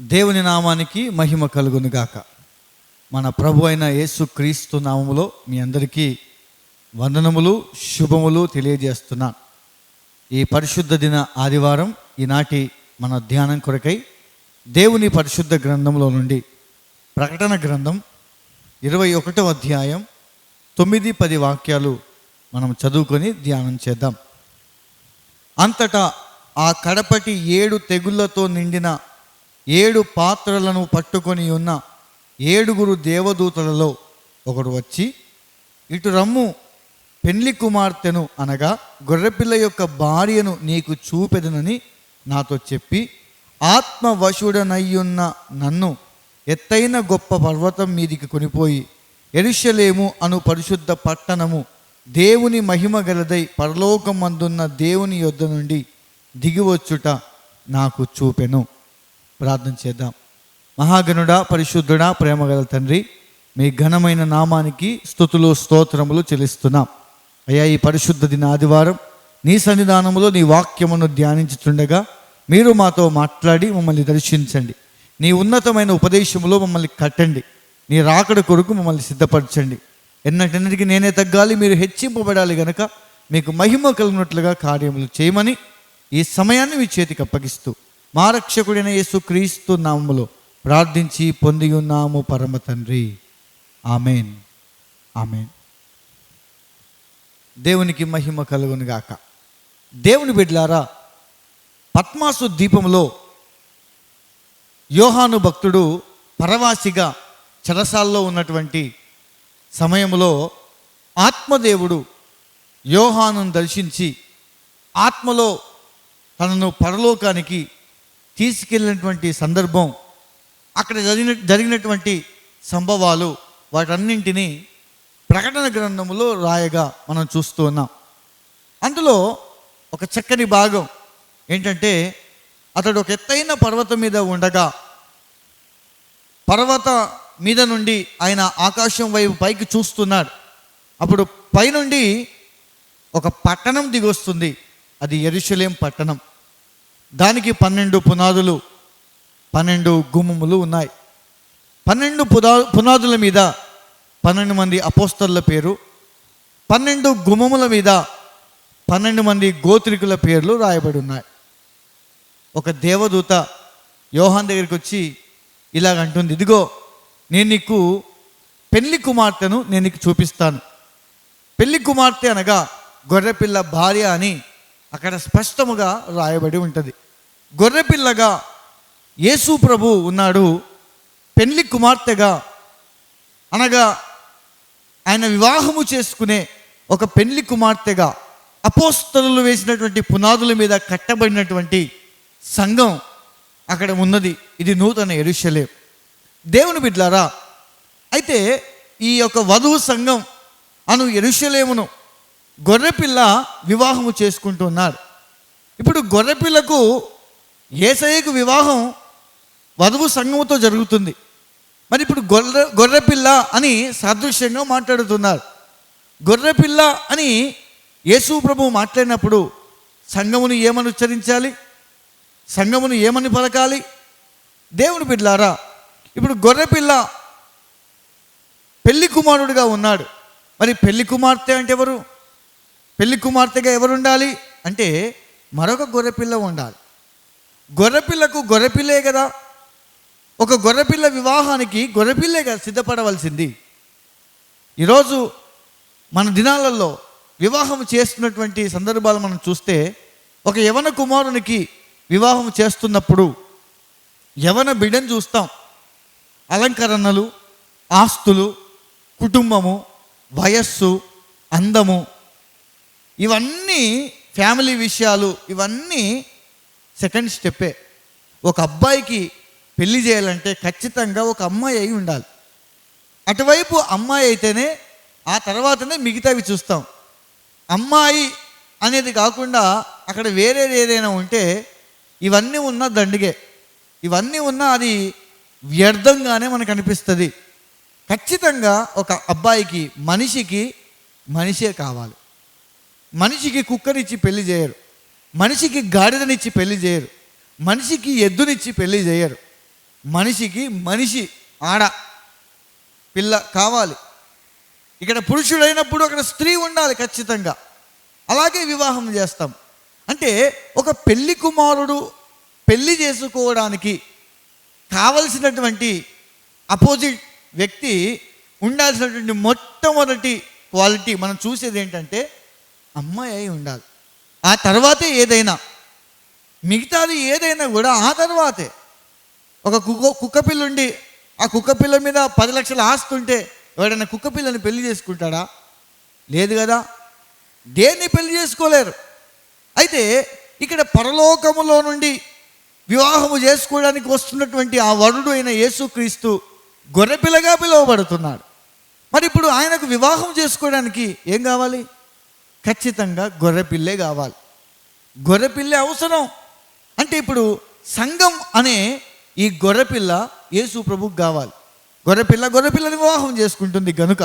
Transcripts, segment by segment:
దేవుని నామానికి మహిమ కలుగును గాక. మన ప్రభు అయిన యేసుక్రీస్తు నామములో మీ అందరికీ వందనములు, శుభములు తెలియజేస్తున్నాను. ఈ పరిశుద్ధ దిన ఆదివారం ఈనాటి మన ధ్యానం కొరకై దేవుని పరిశుద్ధ గ్రంథంలో నుండి ప్రకటన గ్రంథం 21వ అధ్యాయం 9-10 వాక్యాలు మనం చదువుకొని ధ్యానం చేద్దాం. అంతటా ఆ కడపటి 7 తెగుళ్లతో నిండిన 7 పాత్రలను పట్టుకొని ఉన్న 7 దేవదూతలలో ఒకడు వచ్చి, ఇటు రమ్ము, పెండ్లి కుమార్తెను అనగా గొర్రెపిల్ల యొక్క భార్యను నీకు చూపెదనని నాతో చెప్పి, ఆత్మవశుడనయ్యున్న నన్ను ఎత్తైన గొప్ప పర్వతం మీదికి కొనిపోయి యెరూషలేము అను పరిశుద్ధ పట్టణము దేవుని మహిమ గలదై పరలోకమందున్న దేవుని యొద్ద నుండి దిగివచ్చుట నాకు చూపెను. ప్రార్థన చేద్దాం. మహాగణుడా, పరిశుద్ధుడా, ప్రేమగల తండ్రి, మీ ఘనమైన నామానికి స్తుతులు స్తోత్రములు చెల్లిస్తున్నాం. అయ్యా, ఈ పరిశుద్ధ దిన ఆదివారం నీ సన్నిధానములో నీ వాక్యమును ధ్యానించుతుండగా మీరు మాతో మాట్లాడి మమ్మల్ని దర్శించండి. నీ ఉన్నతమైన ఉపదేశములో మమ్మల్ని కట్టండి. నీ రాకడ కొరకు మమ్మల్ని సిద్ధపరచండి. ఎన్నటెన్నటికి నేనే తగ్గాలి, మీరు హెచ్చింపబడాలి గనక మీకు మహిమ కలిగినట్లుగా కార్యములు చేయమని ఈ సమయాన్ని మీ చేతికి అప్పగిస్తూ మా రక్షకుడైన యేసుక్రీస్తు నామములో ప్రార్థించి పొంది ఉన్నాము పరమ తండ్రి. Amen, amen. దేవునికి మహిమ కలుగును గాక. దేవుని బిడ్డలారా, పద్మాసు ద్వీపంలో యోహాను భక్తుడు పరవాసిగా చెరసాల్లో ఉన్నటువంటి సమయంలో ఆత్మదేవుడు యోహానును దర్శించి ఆత్మలో తనను పరలోకానికి తీసుకెళ్ళినటువంటి సందర్భం, అక్కడ జరిగినటువంటి సంభవాలు, వాటన్నింటినీ ప్రకటన గ్రంథములో రాయగా మనం చూస్తూ ఉన్నాం. అందులో ఒక చక్కని భాగం ఏంటంటే, అతడు ఒక ఎత్తైన పర్వతం మీద ఉండగా పర్వత మీద నుండి ఆయన ఆకాశం వైపు పైకి చూస్తున్నాడు. అప్పుడు పైనుండి ఒక పట్టణం దిగొస్తుంది. అది యెరూషలేం పట్టణం. దానికి 12 పునాదులు, 12 గుమ్మములు ఉన్నాయి. 12 పునాదుల మీద 12 మంది అపోస్తలుల పేరు, 12 గుమ్మముల మీద 12 మంది గోత్రికుల పేర్లు రాయబడి ఉన్నాయి. ఒక దేవదూత యోహాన్ దగ్గరికి వచ్చి ఇలాగంటుంది, ఇదిగో నేను నీకు పెళ్లి కుమార్తెను నేను నీకు చూపిస్తాను. పెళ్లి కుమార్తె అనగా గొర్రెపిల్ల భార్య అని అక్కడ స్పష్టముగా రాయబడి ఉంటుంది. గొర్రెపిల్లగా యేసు ప్రభు ఉన్నాడు. పెళ్లి కుమార్తెగా అనగా ఆయన వివాహము చేసుకునే ఒక పెళ్లి కుమార్తెగా అపోస్తలులు వేసినటువంటి పునాదుల మీద కట్టబడినటువంటి సంఘం అక్కడ ఉన్నది. ఇది నూతన యెరూషలేం. దేవుని బిడ్డలారా, అయితే ఈ యొక్క వధువు సంఘం అను యెరూషలేమును గొర్రెపిల్ల వివాహము చేసుకుంటున్నాడు. ఇప్పుడు గొర్రెపిల్లకు యేసయ్యకు వివాహం వధువు సంఘముతో జరుగుతుంది. మరి ఇప్పుడు గొర్రెపిల్ల అని సాదృశ్యంగా మాట్లాడుతున్నారు. గొర్రెపిల్ల అని యేసు ప్రభు మాట్లాడినప్పుడు సంఘమును ఏమని ఉచ్చరించాలి, సంఘమును ఏమని పలకాలి? దేవుని బిడ్డలారా, ఇప్పుడు గొర్రెపిల్ల పెళ్లి కుమారుడిగా ఉన్నాడు. మరి పెళ్లి కుమార్తె అంటే ఎవరు? పెళ్లి కుమార్తెగా ఎవరు ఉండాలి అంటే మరొక గొర్రెపిల్ల ఉండాలి. గొర్రెపిల్లకు గొర్రెపిల్లే కదా. ఒక గొర్రెపిల్ల వివాహానికి గొర్రెపిల్లే కదా సిద్ధపడవలసింది. ఈరోజు మన దినాలలో వివాహం చేస్తున్నటువంటి సందర్భాలు మనం చూస్తే, ఒక యవన కుమారునికి వివాహం చేస్తున్నప్పుడు యవన బిడ్డను చూస్తాం. అలంకరణలు, ఆస్తులు, కుటుంబము, వయస్సు, అందము, ఇవన్నీ ఫ్యామిలీ విషయాలు, ఇవన్నీ సెకండ్ స్టెప్పే. ఒక అబ్బాయికి పెళ్లి చేయాలంటే ఖచ్చితంగా ఒక అమ్మాయి అయి ఉండాలి. అటువైపు అమ్మాయి అయితేనే ఆ తర్వాతనే మిగతావి చూస్తాం. అమ్మాయి అనేది కాకుండా అక్కడ వేరేది ఏదైనా ఉంటే ఇవన్నీ ఉన్న దండిగే, ఇవన్నీ ఉన్న అది వ్యర్థంగానే మనకు అనిపిస్తుంది. ఖచ్చితంగా ఒక అబ్బాయికి మనిషే కావాలి. మనిషికి కుక్కనిచ్చి పెళ్లి చేయరు, మనిషికి గాడిదనిచ్చి పెళ్లి చేయరు, మనిషికి ఎద్దునిచ్చి పెళ్లి చేయరు. మనిషికి మనిషి ఆడ పిల్ల కావాలి. ఇక్కడ పురుషుడైనప్పుడు అక్కడ స్త్రీ ఉండాలి ఖచ్చితంగా. అలాగే వివాహం చేస్తాం. అంటే ఒక పెళ్లి కుమారుడు పెళ్లి చేసుకోవడానికి కావలసినటువంటి అపోజిట్ వ్యక్తి ఉండాల్సినటువంటి మొట్టమొదటి క్వాలిటీ మనం చూసేది ఏంటంటే అమ్మాయి అయి ఉండాలి. ఆ తర్వాతే ఏదైనా, మిగతాది ఏదైనా కూడా ఆ తర్వాతే. ఒక కుక్కపిల్ల ఉండి ఆ కుక్కపిల్ల మీద 10 లక్షల ఆస్తి ఉంటే ఎవడైనా కుక్కపిల్లని పెళ్లి చేసుకుంటాడా? లేదు కదా, దేన్ని పెళ్లి చేసుకోలేరు. అయితే ఇక్కడ పరలోకములో నుండి వివాహము చేసుకోవడానికి వస్తున్నటువంటి ఆ వరుడు అయిన యేసుక్రీస్తు గొర్రెపిల్లగా పిలువబడుతున్నాడు. మరి ఇప్పుడు ఆయనకు వివాహం చేసుకోవడానికి ఏం కావాలి? ఖచ్చితంగా గొర్రెపిల్లే కావాలి. గొర్రెపిల్లే అవసరం. అంటే ఇప్పుడు సంఘం అనే ఈ గొర్రెపిల్ల యేసు ప్రభుకు కావాలి. గొర్రెపిల్లని వివాహం చేసుకుంటుంది గనుక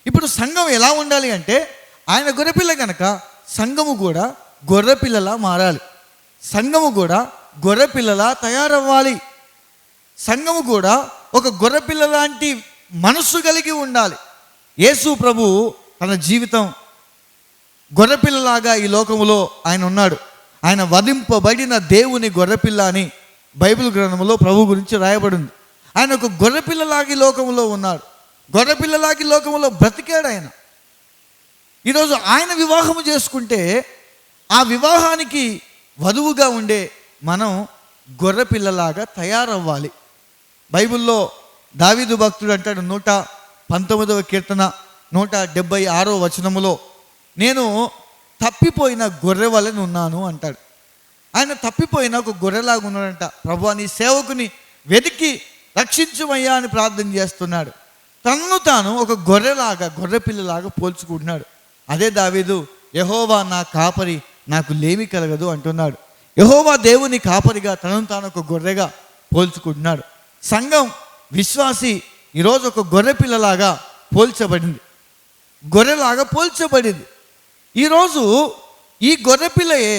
ఇప్పుడు సంఘం ఎలా ఉండాలి అంటే ఆయన గొర్రెపిల్ల కనుక సంఘము కూడా గొర్రెపిల్లలా మారాలి. సంఘము కూడా గొర్రెపిల్లలా తయారవ్వాలి. సంఘము కూడా ఒక గొర్రెపిల్ల లాంటి మనస్సు కలిగి ఉండాలి. యేసు ప్రభు తన జీవితం గొర్రెపిల్లలాగా ఈ లోకములో ఆయన ఉన్నాడు. ఆయన వధింపబడిన దేవుని గొర్రెపిల్ల అని బైబిల్ గ్రంథంలో ప్రభు గురించి రాయబడింది. ఆయన ఒక గొర్రెపిల్లలాగి లోకములో ఉన్నాడు. గొర్రెపిల్లలాగి లోకములో బ్రతికాడు ఆయన. ఈరోజు ఆయన వివాహము చేసుకుంటే ఆ వివాహానికి వధువుగా ఉండే మనం గొర్రెపిల్లలాగా తయారవ్వాలి. బైబిల్లో దావీదు భక్తుడు అంటాడు 119వ కీర్తన 176వ వచనములో, నేను తప్పిపోయిన గొర్రె వలె ఉన్నాను అంటాడు. ఆయన తప్పిపోయిన ఒక గొర్రెలాగా ఉన్నాడంట. ప్రభువా నీ సేవకుని వెతికి రక్షించుమయ్యా అని ప్రార్థన చేస్తున్నాడు. తనను తాను ఒక గొర్రెపిల్లలాగా పోల్చుకుంటున్నాడు. అదే దావీదు, యెహోవా నా కాపరి నాకు లేమి కలగదు అంటున్నాడు. యెహోవా దేవుని కాపరిగా తనను తాను ఒక గొర్రెగా పోల్చుకుంటున్నాడు. సంఘం విశ్వాసి ఈరోజు ఒక గొర్రెపిల్లలాగా పోల్చబడింది. గొర్రెలాగా పోల్చబడింది. ఈరోజు ఈ గొర్రెపిల్లయే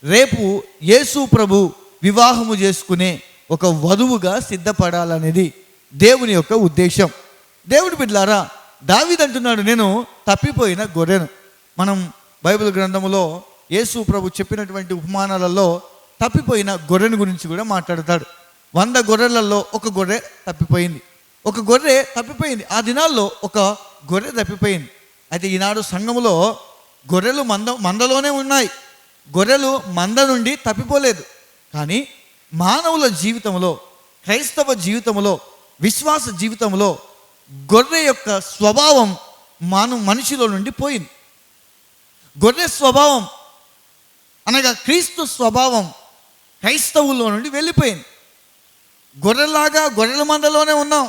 రేపు యేసు ప్రభు వివాహము చేసుకునే ఒక వధువుగా సిద్ధపడాలనేది దేవుని యొక్క ఉద్దేశం. దేవుడి బిడ్డలారా, దావీదు అంటున్నాడు నేను తప్పిపోయిన గొర్రెను. మనం బైబిల్ గ్రంథములో యేసు ప్రభు చెప్పినటువంటి ఉపమానాలలో తప్పిపోయిన గొర్రెను గురించి కూడా మాట్లాడతాడు. 100 గొర్రెలలో ఒక గొర్రె తప్పిపోయింది. ఒక గొర్రె తప్పిపోయింది. ఆ దినాల్లో ఒక గొర్రె తప్పిపోయింది. అయితే ఈనాడు సంఘములో గొర్రెలు మందలోనే ఉన్నాయి. గొర్రెలు మంద నుండి తప్పిపోలేదు. కానీ మానవుల జీవితంలో, క్రైస్తవ జీవితంలో, విశ్వాస జీవితంలో గొర్రె యొక్క స్వభావం మనిషిలో నుండి పోయింది. గొర్రె స్వభావం అనగా క్రీస్తు స్వభావం క్రైస్తవుల్లో నుండి వెళ్ళిపోయింది. గొర్రెల మందలోనే ఉన్నాం.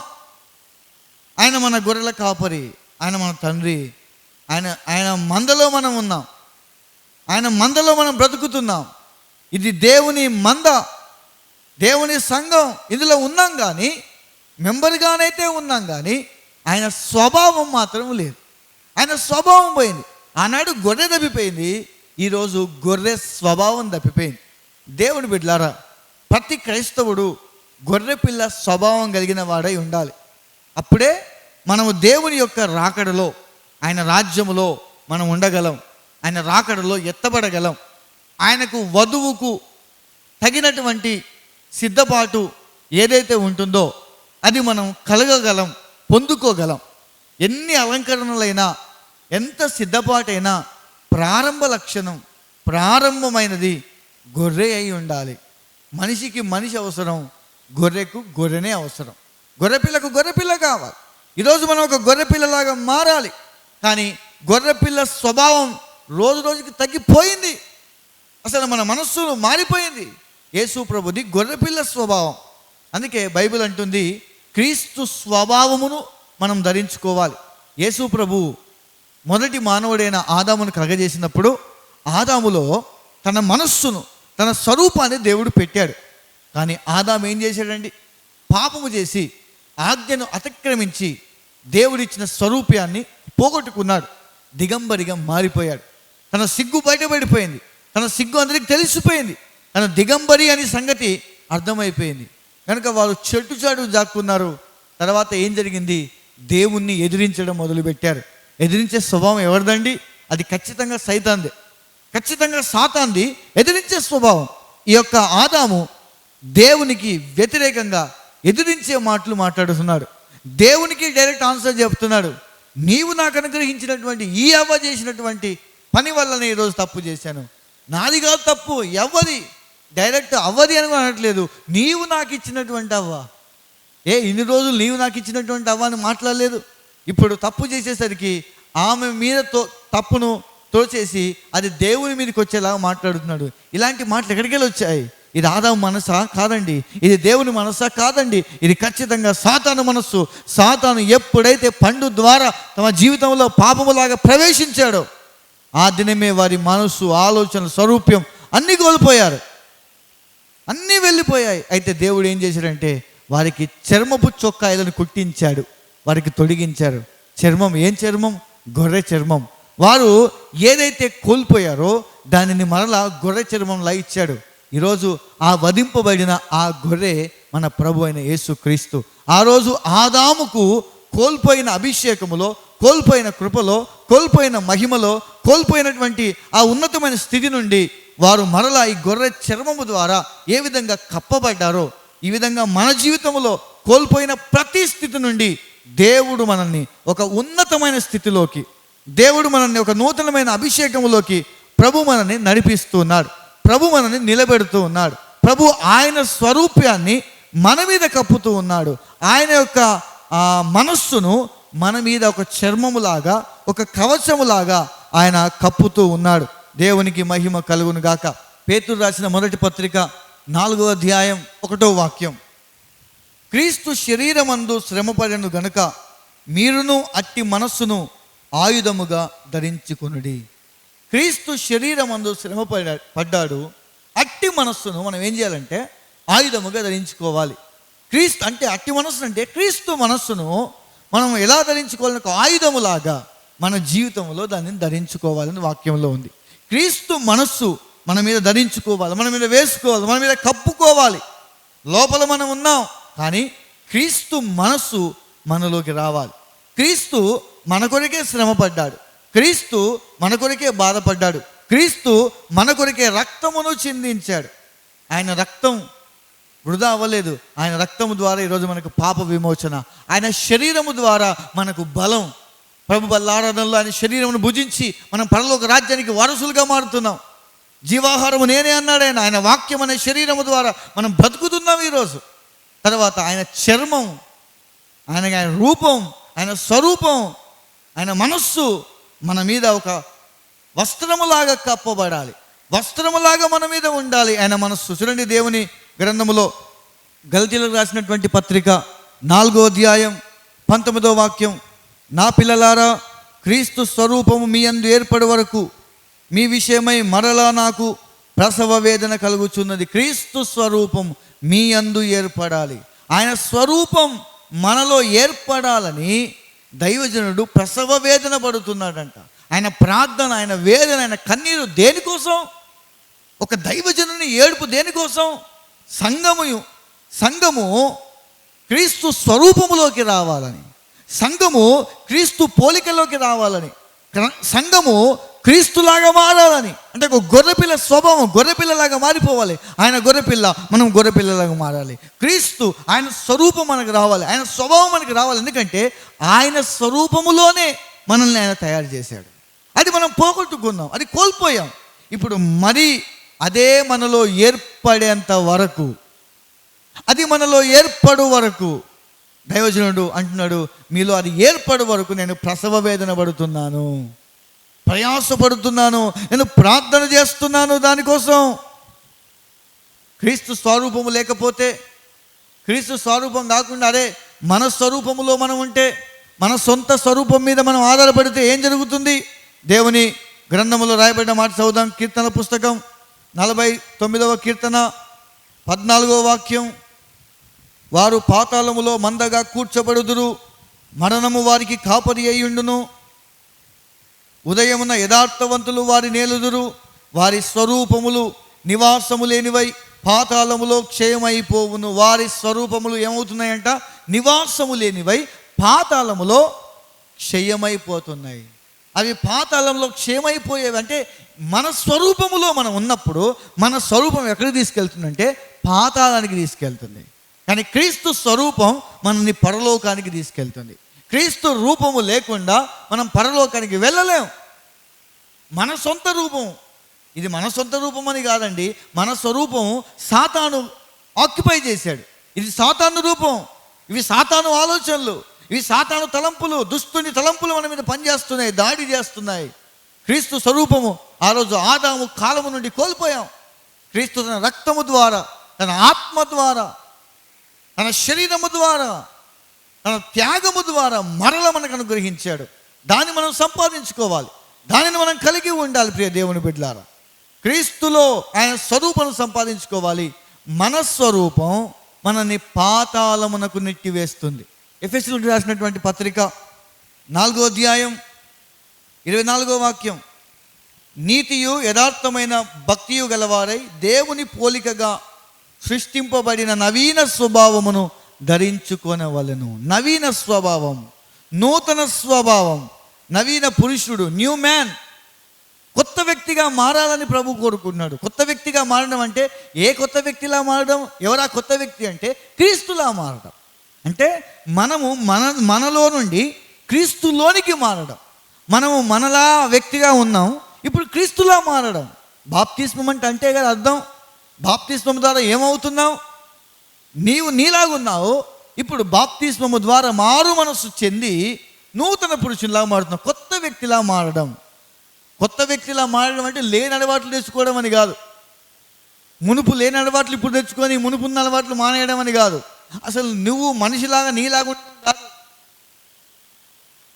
ఆయన మన గొర్రెల కాపరి, ఆయన మన తండ్రి, ఆయన మందలో మనం ఉన్నాం. ఆయన మందలో మనం బ్రతుకుతున్నాం. ఇది దేవుని మంద, దేవుని సంఘం. ఇందులో ఉన్నాం కానీ, మెంబర్గానైతే ఉన్నాం కానీ ఆయన స్వభావం మాత్రం లేదు. ఆయన స్వభావం పోయింది. ఆనాడు గొర్రె తప్పిపోయింది, ఈరోజు గొర్రె స్వభావం తప్పిపోయింది. దేవుని బిడ్డలారా, ప్రతి క్రైస్తవుడు గొర్రెపిల్ల స్వభావం కలిగిన వాడై ఉండాలి. అప్పుడే మనము దేవుని యొక్క రాకడలో, ఆయన రాజ్యములో మనం ఉండగలం. ఆయన రాకడలో ఎత్తబడగలం. ఆయనకు వధువుకు తగినటువంటి సిద్ధపాటు ఏదైతే ఉంటుందో అది మనం కలగగలం, పొందుకోగలం. ఎన్ని అలంకరణలైనా, ఎంత సిద్ధపాటైనా ప్రారంభ లక్షణం, ప్రారంభమైనది గొర్రె అయి ఉండాలి. మనిషికి మనిషి అవసరం, గొర్రెకు గొర్రెనే అవసరం. గొర్రెపిల్లకు గొర్రెపిల్ల కావాలి. ఈరోజు మనం ఒక గొర్రెపిల్లలాగా మారాలి. కానీ గొర్రెపిల్ల స్వభావం రోజు రోజుకి తగ్గిపోయింది. అసలు మన మనస్సు మారిపోయింది. యేసు ప్రభుది గొర్రెపిల్ల స్వభావం. అందుకే బైబిల్ అంటుంది క్రీస్తు స్వభావమును మనం ధరించుకోవాలి. యేసు ప్రభు మొదటి మానవుడైన ఆదామును కలగజేసినప్పుడు ఆదాములో తన మనస్సును, తన స్వరూపాన్ని దేవుడు పెట్టాడు. కానీ ఆదాము ఏం చేశాడండి? పాపము చేసి ఆజ్ఞను అతిక్రమించి దేవుడిచ్చిన స్వరూపాన్ని పోగొట్టుకున్నాడు. దిగంబరిగా మారిపోయాడు. తన సిగ్గు బయటపడిపోయింది. తన సిగ్గు అందరికి తెలిసిపోయింది. తన దిగంబరి అనే సంగతి అర్థమైపోయింది. కనుక వారు చెట్టు చాటు జాక్కున్నారు. తర్వాత ఏం జరిగింది? దేవుణ్ణి ఎదిరించడం మొదలుపెట్టారు. ఎదిరించే స్వభావం ఎవరిదండి? అది ఖచ్చితంగా సైతాన్ది, ఖచ్చితంగా సాతాన్ది ఎదిరించే స్వభావం. ఈ యొక్క ఆదాము దేవునికి వ్యతిరేకంగా ఎదిరించే మాటలు మాట్లాడుతున్నాడు. దేవునికి డైరెక్ట్ ఆన్సర్ చెప్తున్నాడు. నీవు నాకు అనుగ్రహించినటువంటి ఈ అవ్వ చేసినటువంటి పని వల్లనే ఈరోజు తప్పు చేశాను. నాది కాదు తప్పు, ఎవ్వది, డైరెక్ట్ అవ్వది అని అనట్లేదు. నీవు నాకు ఇచ్చినటువంటి అవ్వ. ఇన్ని రోజులు నీవు నాకు ఇచ్చినటువంటి అవ్వ అని మాట్లాడలేదు. ఇప్పుడు తప్పు చేసేసరికి ఆమె మీద తప్పును తోచేసి అది దేవుని మీదకి వచ్చేలాగా మాట్లాడుతున్నాడు. ఇలాంటి మాటలు ఎక్కడికి వెళ్ళి వచ్చాయి? ఇది ఆదాము మనసా? కాదండి. ఇది దేవుని మనసా? కాదండి. ఇది ఖచ్చితంగా సాతాను మనస్సు. సాతాను ఎప్పుడైతే పండు ద్వారా తమ జీవితంలో పాపములాగా ప్రవేశించాడో ఆ దినమే వారి మనస్సు, ఆలోచన, స్వరూప్యం అన్నీ కోల్పోయారు, అన్నీ వెళ్ళిపోయాయి. అయితే దేవుడు ఏం చేశాడంటే వారికి చర్మపు చొక్కాయలను కుట్టించాడు, వారికి తొడిగించారు. చర్మం, ఏం చర్మం? గొర్రె చర్మం. వారు ఏదైతే కోల్పోయారో దానిని మరలా గొర్రె చర్మంలా ఇచ్చాడు. ఈరోజు ఆ వధింపబడిన ఆ గొర్రె మన ప్రభు అయిన యేసుక్రీస్తు. ఆ రోజు ఆదాముకు కోల్పోయిన అభిషేకములో, కోల్పోయిన కృపలో, కోల్పోయిన మహిమలో, కోల్పోయినటువంటి ఆ ఉన్నతమైన స్థితి నుండి వారు మరలా ఈ గొర్రె చర్మము ద్వారా ఏ విధంగా కప్పబడ్డారో, ఈ విధంగా మన జీవితంలో కోల్పోయిన ప్రతి స్థితి నుండి దేవుడు మనల్ని ఒక ఉన్నతమైన స్థితిలోకి, దేవుడు మనల్ని ఒక నూతనమైన అభిషేకములోకి ప్రభు మనల్ని నడిపిస్తున్నాడు. ప్రభు మనల్ని నిలబెడుతూ ఉన్నాడు. ప్రభు ఆయన స్వరూప్యాన్ని మన మీద కప్పుతూ ఉన్నాడు. ఆయన యొక్క మనస్సును మన మీద ఒక చర్మములాగా, ఒక కవచములాగా ఆయన కప్పుతూ ఉన్నాడు. దేవునికి మహిమ కలుగును గాక. పేతురు రాసిన మొదటి పత్రిక 4వ అధ్యాయం 1వ వాక్యం. క్రీస్తు శరీరమందు శ్రమపడెను గనుక మీరును అట్టి మనస్సును ఆయుధముగా ధరించుకొనుడి. క్రీస్తు శరీరమందు పడ్డాడు. అట్టి మనస్సును మనం ఏం చేయాలంటే ఆయుధముగా ధరించుకోవాలి. క్రీస్తు అంటే అట్టి మనస్సు అంటే క్రీస్తు మనస్సును మనం ఎలా ధరించుకోవాలని, ఒక ఆయుధములాగా మన జీవితంలో దానిని ధరించుకోవాలని వాక్యంలో ఉంది. క్రీస్తు మనస్సు మన మీద ధరించుకోవాలి, మన మీద వేసుకోవాలి, మన మీద కప్పుకోవాలి. లోపల మనం ఉన్నాం, కానీ క్రీస్తు మనస్సు మనలోకి రావాలి. క్రీస్తు మన కొరకే శ్రమపడ్డాడు, క్రీస్తు మన కొరకే బాధపడ్డాడు, క్రీస్తు మన కొరకే రక్తమును చిందించాడు. ఆయన రక్తం వృధా అవ్వలేదు. ఆయన రక్తము ద్వారా ఈరోజు మనకు పాప విమోచన, ఆయన శరీరము ద్వారా మనకు బలం. ప్రభు బల్లారాధనలో ఆయన శరీరమును భుజించి మనం పరలోక రాజ్యానికి వారసులుగా మారుతున్నాం. జీవాహారము నేనే అన్నాడు ఆయన. ఆయన వాక్యం అనే శరీరము ద్వారా మనం బ్రతుకుతున్నాం ఈరోజు. తర్వాత ఆయన చర్మం, ఆయన రూపం, ఆయన స్వరూపం, ఆయన మనస్సు మన మీద ఒక వస్త్రములాగా కప్పబడాలి, వస్త్రములాగా మన మీద ఉండాలి ఆయన మనస్సు. చూడండి, దేవుని గ్రంథములో గల్తీలకు రాసినటువంటి పత్రిక 4వ అధ్యాయం 19వ వాక్యం. నా పిల్లలారా, క్రీస్తు స్వరూపము మీ యందు ఏర్పడే వరకు మీ విషయమై మరలా నాకు ప్రసవ వేదన కలుగుచున్నది. క్రీస్తు స్వరూపం మీ యందు ఏర్పడాలి. ఆయన స్వరూపం మనలో ఏర్పడాలని దైవజనుడు ప్రసవ వేదన పడుతున్నాడంట. ఆయన ప్రార్థన, ఆయన వేదన, ఆయన కన్నీరు దేనికోసం? ఒక దైవజనుని ఏడుపు దేనికోసం? సంఘము క్రీస్తు స్వరూపములోకి రావాలని, సంఘము క్రీస్తు పోలికలోకి రావాలని, సంఘము క్రీస్తులాగా మారాలని. అంటే ఒక గొర్రెపిల్ల స్వభావం గొర్రెపిల్లలాగా మారిపోవాలి. ఆయన గొర్రెపిల్ల, మనం గొర్రెపిల్లలాగా మారాలి. క్రీస్తు ఆయన స్వరూపం మనకు రావాలి, ఆయన స్వభావం మనకు రావాలి. ఎందుకంటే ఆయన స్వరూపములోనే మనల్ని ఆయన తయారు చేశాడు. అది మనం పోగొట్టుకున్నాం, అది కోల్పోయాం. ఇప్పుడు మరి అదే మనలో ఏర్పడేంత వరకు, అది మనలో ఏర్పడు వరకు దైవజనుడు అంటున్నాడు, మీలో అది ఏర్పడు వరకు నేను ప్రసవ వేదన పడుతున్నాను, ప్రయాసపడుతున్నాను, నేను ప్రార్థన చేస్తున్నాను దానికోసం. క్రీస్తు స్వరూపము లేకపోతే, క్రీస్తు స్వరూపం కాకుండా అదే మన స్వరూపములో మనం ఉంటే, మన సొంత స్వరూపం మీద మనం ఆధారపడితే ఏం జరుగుతుంది? దేవుని గ్రంథములో రాయబడిన మాట చదువుదాం. కీర్తన పుస్తకం 49వ కీర్తన 14వ వాక్యం. వారు పాతాళములో మందగా కూర్చబడుదురు, మరణము వారికి కాపరి అయ్యుండును. ఉదయమున యథార్థవంతులు వారి నేలుదురు, వారి స్వరూపములు నివాసము లేనివై పాతాళములో క్షయమైపోవును. వారి స్వరూపములు ఏమవుతున్నాయంట? నివాసము లేనివై పాతాళములో క్షయమైపోతున్నాయి. అవి పాతాళంలో క్షయమైపోయేవి. అంటే మన స్వరూపములో మనం ఉన్నప్పుడు మన స్వరూపం ఎక్కడికి తీసుకెళ్తుందంటే పాతాళానికి తీసుకెళ్తుంది. కానీ క్రీస్తు స్వరూపం మనల్ని పరలోకానికి తీసుకెళ్తుంది. క్రీస్తు రూపము లేకుండా మనం పరలోకానికి వెళ్ళలేం. మన సొంత రూపం ఇది, మన సొంత రూపం అని కాదండి, మన స్వరూపం సాతాను ఆక్యుపై చేశాడు. ఇది సాతాను రూపం, ఇవి సాతాను ఆలోచనలు, ఇవి సాతాను తలంపులు, దుష్టుని తలంపులు మన మీద పనిచేస్తున్నాయి, దాడి చేస్తున్నాయి. క్రీస్తు స్వరూపము ఆ రోజు ఆదాము కాలము నుండి కోల్పోయాం. క్రీస్తు తన రక్తము ద్వారా, తన ఆత్మ ద్వారా, తన శరీరము ద్వారా, తన త్యాగము ద్వారా మరల మనకు అనుగ్రహించాడు. దాన్ని మనం సంపాదించుకోవాలి, దానిని మనం కలిగి ఉండాలి. ప్రియ దేవుని బిడ్డలారా, క్రీస్తులో ఆయన స్వరూపం సంపాదించుకోవాలి. మన స్వరూపం మనల్ని పాతాళమునకు నెట్టివేస్తుంది. ఎఫెసీయులకు రాసినటువంటి పత్రిక 4వ అధ్యాయం 24వ వాక్యం, నీతియు యథార్థమైన భక్తియు గలవారై దేవుని పోలికగా సృష్టింపబడిన నవీన స్వభావమును ధరించుకొనవలెను. నవీన స్వభావం, నూతన స్వభావం, నవీన పురుషుడు, న్యూ మ్యాన్, కొత్త వ్యక్తిగా మారాలని ప్రభు కోరుకుంటున్నాడు. కొత్త వ్యక్తిగా మారడం అంటే ఏ కొత్త వ్యక్తిలా మారడం? ఎవరా కొత్త వ్యక్తి అంటే క్రీస్తులా మారడం. అంటే మనలో నుండి క్రీస్తులోనికి మారడం. మనము మనలా వ్యక్తిగా ఉన్నాం, ఇప్పుడు క్రీస్తులా మారడం. బాప్తిస్మం అంటే కదా అర్థం. బాప్తిస్మం ద్వారా ఏమవుతున్నావు? నీవు నీలాగున్నావు, ఇప్పుడు బాప్తిస్మము ద్వారా మారు మనస్సు చెంది నూతన పురుషునిలా మారుతున్నావు. కొత్త వ్యక్తిలా మారడం. కొత్త వ్యక్తిలా మారడం అంటే లేని అలవాట్లు తెచ్చుకోవడం అని కాదు. మునుపు లేని అలవాట్లు ఇప్పుడు తెచ్చుకొని మునుపున్న అలవాట్లు మానేయడం అని కాదు. అసలు నువ్వు మనిషిలాగా నీలాగా కాదు,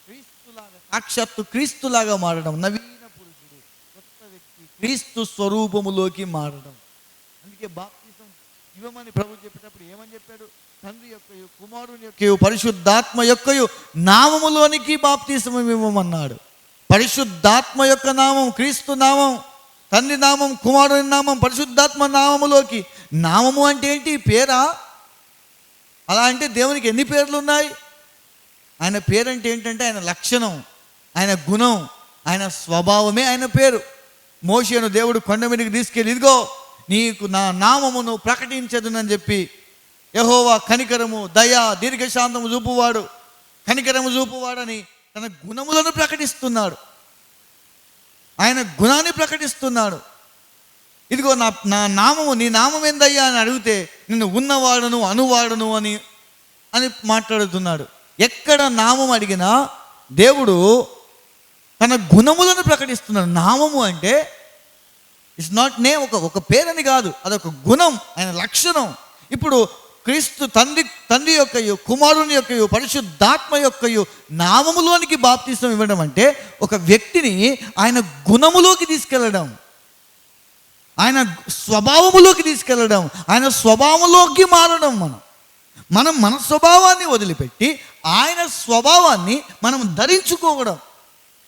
క్రీస్తులాగా, సాక్షాత్తు క్రీస్తులాగా మారడం. నవీన పురుషుడు, కొత్త వ్యక్తి, క్రీస్తు స్వరూపములోకి మారడం. అందుకే బాప్తిసం ఇవ్వమని ప్రభు చెప్పేటప్పుడు ఏమని చెప్పాడు? తండ్రి యొక్కయు కుమారుని యొక్కయు పరిశుద్ధాత్మ యొక్కయు నామములోనికి బాప్తిసం ఇవ్వమన్నాడు. పరిశుద్ధాత్మ యొక్క నామం, క్రీస్తు నామం, తండ్రి నామం, కుమారుని నామం, పరిశుద్ధాత్మ నామములోకి. నామము అంటే ఏంటి? పేరా? అలా అంటే దేవునికి ఎన్ని పేర్లు ఉన్నాయి? ఆయన పేరంటే ఏంటంటే ఆయన లక్షణం, ఆయన గుణం, ఆయన స్వభావమే ఆయన పేరు. మోషేను దేవుడు కొండ మీదకి తీసుకెళ్ళి, ఇదిగో నీకు నా నామమును ప్రకటించదునని చెప్పి, యెహోవా కనికరము, దయ, దీర్ఘశాంతము చూపువాడు, కనికరము చూపువాడని తన గుణములను ప్రకటిస్తున్నాడు. ఆయన గుణాన్ని ప్రకటిస్తున్నాడు. ఇదిగో నా నామము, నీ నామం ఏందయ్యా అని అడిగితే నిన్ను ఉన్నవాడును అనువాడును అని మాట్లాడుతున్నాడు. ఎక్కడ నామం అడిగినా దేవుడు తన గుణములను ప్రకటిస్తున్నాడు. నామము అంటే ఇట్స్ నాట్ నేమ్, ఒక పేరని కాదు, అదొక గుణం, ఆయన లక్షణం. ఇప్పుడు క్రీస్తు తండ్రి యొక్కయు కుమారుని యొక్కయు పరిశుద్ధాత్మ యొక్కయు నామములోనికి బాప్తిసం ఇవ్వడం అంటే ఒక వ్యక్తిని ఆయన గుణములోకి తీసుకెళ్ళడం, ఆయన స్వభావములోకి తీసుకెళ్ళడం, ఆయన స్వభావంలోకి మారడం. మనం మన స్వభావాన్ని వదిలిపెట్టి ఆయన స్వభావాన్ని మనం ధరించుకోవడం,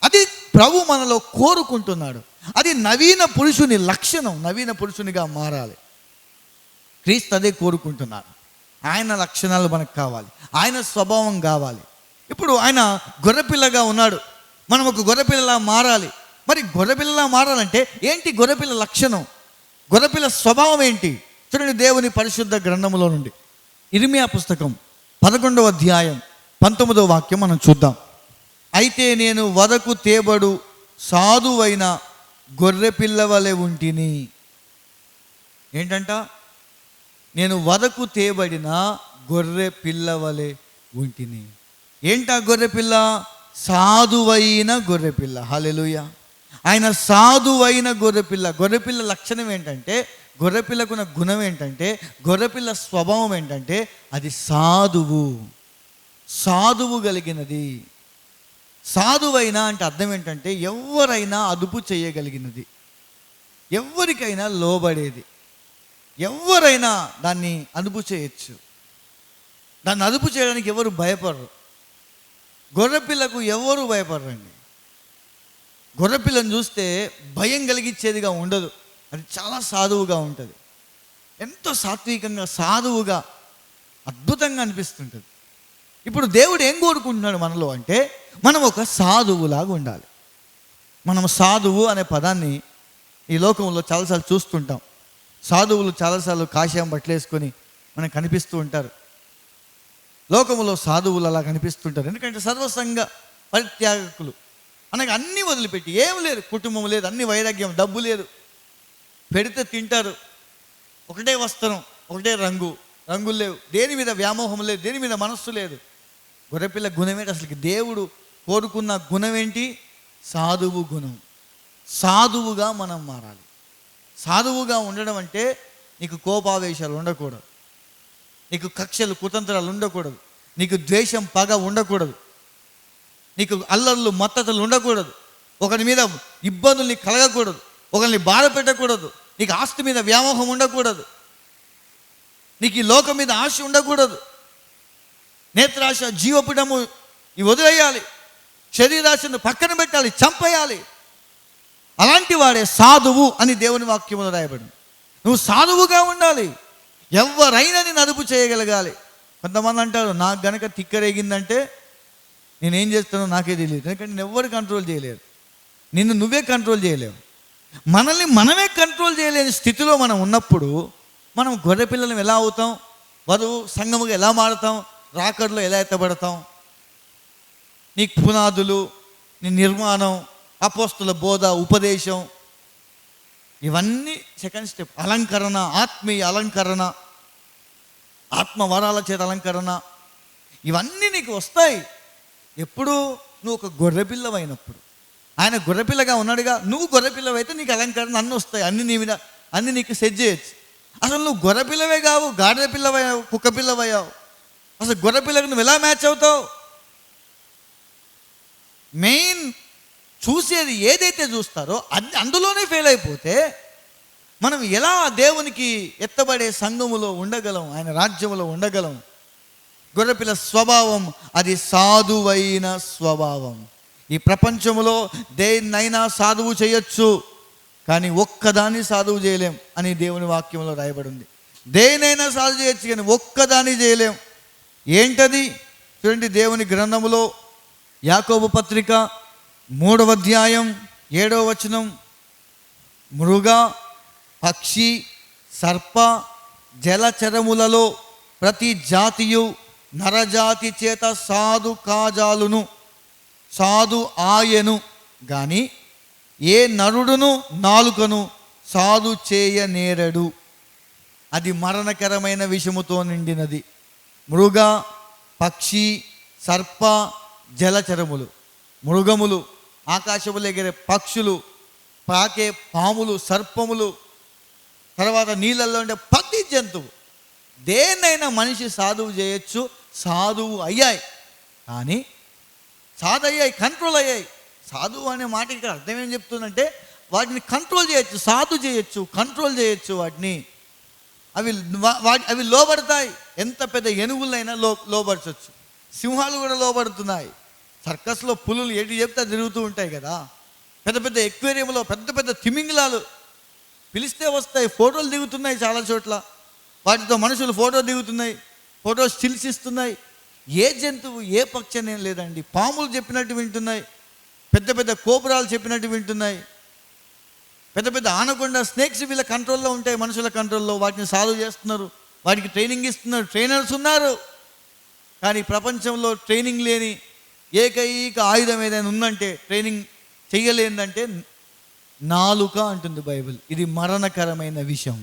అది ప్రభు మనలో కోరుకుంటున్నాడు. అది నవీన పురుషుని లక్షణం. నవీన పురుషునిగా మారాలి. క్రీస్తు అదే కోరుకుంటున్నారు. ఆయన లక్షణాలు మనకు కావాలి, ఆయన స్వభావం కావాలి. ఇప్పుడు ఆయన గొర్రెపిల్లగా ఉన్నాడు, మనం ఒక గొర్రెపిల్లలా మారాలి. మరి గొర్రెపిల్లలా మారాలంటే ఏంటి? గొర్రెపిల్ల లక్షణం, గొర్రెపిల్ల స్వభావం ఏంటి? చూడండి, దేవుని పరిశుద్ధ గ్రంథములో నుండి ఇర్మియా పుస్తకం 11వ అధ్యాయం 19వ వాక్యం మనం చూద్దాం. అయితే నేను వదకు తేబడు సాధువైన గొర్రెపిల్ల వలె ఉంటిని. ఏంటంట? నేను వదకు తేబడిన గొర్రె పిల్ల వలె ఉంటిని. ఏంటా గొర్రెపిల్ల? సాధువైన గొర్రెపిల్ల. హల్లెలూయా. ఆయన సాధువైన గొర్రెపిల్ల. గొర్రెపిల్ల లక్షణం ఏంటంటే, గొర్రెపిల్లకున్న గుణం ఏంటంటే, గొర్రెపిల్ల స్వభావం ఏంటంటే అది సాధువు కలిగినది. సాధువైన అంటే అర్థం ఏంటంటే ఎవరైనా అదుపు చేయగలిగినది, ఎవరికైనా లోబడేది, ఎవరైనా దాన్ని అదుపు చేయొచ్చు. దాన్ని అదుపు చేయడానికి ఎవరు భయపడరు. గొర్రెపిల్లకు ఎవరు భయపడరండి. గొర్రెపిల్లను చూస్తే భయం కలిగించేదిగా ఉండదు, అది చాలా సాధువుగా ఉంటుంది. ఎంతో సాత్వికంగా, సాధువుగా, అద్భుతంగా అనిపిస్తుంటుంది. ఇప్పుడు దేవుడు ఏం కోరుకుంటున్నాడు మనలో అంటే, మనం ఒక సాధువులాగా ఉండాలి. మనం సాధువు అనే పదాన్ని ఈ లోకంలో చాలాసార్లు చూస్తుంటాం. సాధువులు చాలాసార్లు కాషాయం బట్టలేసుకొని మనకు కనిపిస్తూ ఉంటారు. లోకంలో సాధువులు అలా కనిపిస్తుంటారు. ఎందుకంటే సర్వసంగ పరిత్యాగకులు అనగా అన్నీ వదిలిపెట్టి, ఏం లేదు, కుటుంబం లేదు, అన్ని వైరాగ్యం, డబ్బు లేదు, పెడితే తింటారు, ఒకటే వస్త్రం, ఒకటే రంగు, రంగులు లేవు, దేని మీద వ్యామోహం లేదు, దేని మీద మనస్సు లేదు. గొర్రెపిల్ల గుణమేంటి అసలుకి? దేవుడు కోరుకున్న గుణం ఏంటి? సాధువు గుణం. సాధువుగా మనం మారాలి. సాధువుగా ఉండడం అంటే నీకు కోపావేశాలు ఉండకూడదు, నీకు కక్షలు కుతంత్రాలు ఉండకూడదు, నీకు ద్వేషం పగ ఉండకూడదు, నీకు అల్లర్లు మత్తతలు ఉండకూడదు, ఒకరి మీద ఇబ్బందుల్ని కలగకూడదు, ఒకరిని బాధ పెట్టకూడదు, నీకు ఆస్తి మీద వ్యామోహం ఉండకూడదు, నీకు ఈ లోకం మీద ఆశ ఉండకూడదు, నేత్రాశ, జీవపుటము ఇవి వదిలేయాలి, శరీరాశను పక్కన పెట్టాలి, చంపేయాలి. అలాంటి వాడే సాధువు అని దేవుని వాక్యంలో రాయబడింది. నువ్వు సాధువుగా ఉండాలి. ఎవరైనా నేను అదుపు చేయగలగాలి. కొంతమంది అంటారు, నాకు గనక తిక్కరేగిందంటే నేనేం చేస్తానో నాకే తెలియదు. ఎందుకంటే నేను ఎవ్వరు కంట్రోల్ చేయలేరు, నిన్ను నువ్వే కంట్రోల్ చేయలేవు. మనల్ని మనమే కంట్రోల్ చేయలేని స్థితిలో మనం ఉన్నప్పుడు మనం గొర్రె పిల్లలం ఎలా అవుతాం? వధువు సంఘముగా ఎలా మారుతాం? రాకడలో ఎలా ఎత్తబడతాం? నీ పునాదులు, నీ నిర్మాణం, అపోస్తుల బోధ, ఉపదేశం, ఇవన్నీ సెకండ్ స్టెప్. అలంకరణ, ఆత్మీయ అలంకరణ, ఆత్మవరాల చేత అలంకరణ, ఇవన్నీ నీకు వస్తాయి ఎప్పుడు? నువ్వు ఒక గొర్రెపిల్లవైనప్పుడు. ఆయన గొర్రెపిల్లగా ఉన్నాడుగా, నువ్వు గొర్రెపిల్లవైతే నీకు అలంకరణ అన్నీ వస్తాయి, అన్ని నీ మీద, అన్ని నీకు సెట్ చేయొచ్చు. అసలు నువ్వు గొర్రెపిల్లవే కావు, గాడిద పిల్లవయ్యావు, కుక్క పిల్లవయ్యావు. అసలు గొర్రెపిల్లకు నువ్వు ఎలా మ్యాచ్ అవుతావు? మెయిన్ చూసేది ఏదైతే చూస్తారో అందులోనే ఫెయిల్ అయిపోతే మనం ఎలా దేవునికి ఎత్తబడే సంఘములో ఉండగలం, ఆయన రాజ్యములో ఉండగలం? గొర్రెపిల్ల స్వభావం అది సాధువైన స్వభావం. ఈ ప్రపంచంలో దేన్నైనా సాధువు చేయొచ్చు, కానీ ఒక్కదాన్ని సాధువు చేయలేం అని దేవుని వాక్యంలో రాయబడి ఉంది. దేనైనా సాధువు చేయొచ్చు, కానీ ఒక్కదాన్ని చేయలేం. ఏంటది? చూడండి, దేవుని గ్రంథములో యాకోబు పత్రిక 3వ అధ్యాయం 7వ వచనం. మృగ, పక్షి, సర్ప, జలచరములలో ప్రతి జాతియు నరజాతి చేత సాధు కాజాలును, సాధు ఆయను గాని ఏ నరుడును నాలుకను సాధు చేయనేరడు, అది మరణకరమైన విషముతో నిండినది. మృగ, పక్షి, సర్ప, జలచరములు. మృగములు, ఆకాశములు ఎగిరే పక్షులు, పాకే పాములు, సర్పములు, తర్వాత నీళ్ళల్లో ఉండే ప్రతి జంతువు, దేన్నైనా మనిషి సాధువు చేయొచ్చు. సాధువు అయ్యాయి, కానీ సాధయ్యాయి, కంట్రోల్ అయ్యాయి. సాధువు అనే మాట ఇక్కడ అర్థం ఏం చెప్తుందంటే, వాటిని కంట్రోల్ చేయొచ్చు, సాధు చేయొచ్చు, కంట్రోల్ చేయొచ్చు వాటిని. అవి లోబడతాయి. ఎంత పెద్ద ఏనుగులైనా లోబడచ్చు. సింహాలు కూడా లోబడుతున్నాయి. సర్కస్లో పులులు ఎటు చెప్తే తిరుగుతూ ఉంటాయి కదా. పెద్ద పెద్ద ఎక్వేరియంలో పెద్ద పెద్ద తిమింగలాలు పిలిస్తే వస్తాయి, ఫోటోలు దిగుతున్నాయి చాలా చోట్ల. వాటితో మనుషులు ఫోటో దిగుతున్నాయి, ఫోటో స్టిల్స్ ఇస్తున్నాయి. ఏ జంతువు, ఏ పక్షి అనేం లేదండి. పాములు చెప్పినట్టు వింటున్నాయి, పెద్ద పెద్ద కోపురాలు చెప్పినట్టు వింటున్నాయి, పెద్ద పెద్ద ఆనకొండ స్నేక్స్ వీళ్ళ కంట్రోల్లో ఉంటాయి, మనుషుల కంట్రోల్లో. వాటిని సాల్వ్ చేస్తున్నారు, వాటికి ట్రైనింగ్ ఇస్తున్నారు, ట్రైనర్స్ ఉన్నారు. కానీ ప్రపంచంలో ట్రైనింగ్ లేని ఏకైక ఆయుధం ఏదైనా ఉందంటే, ట్రైనింగ్ చెయ్యలేదంటే నాలుక అంటుంది బైబిల్. ఇది మరణకరమైన విషయం.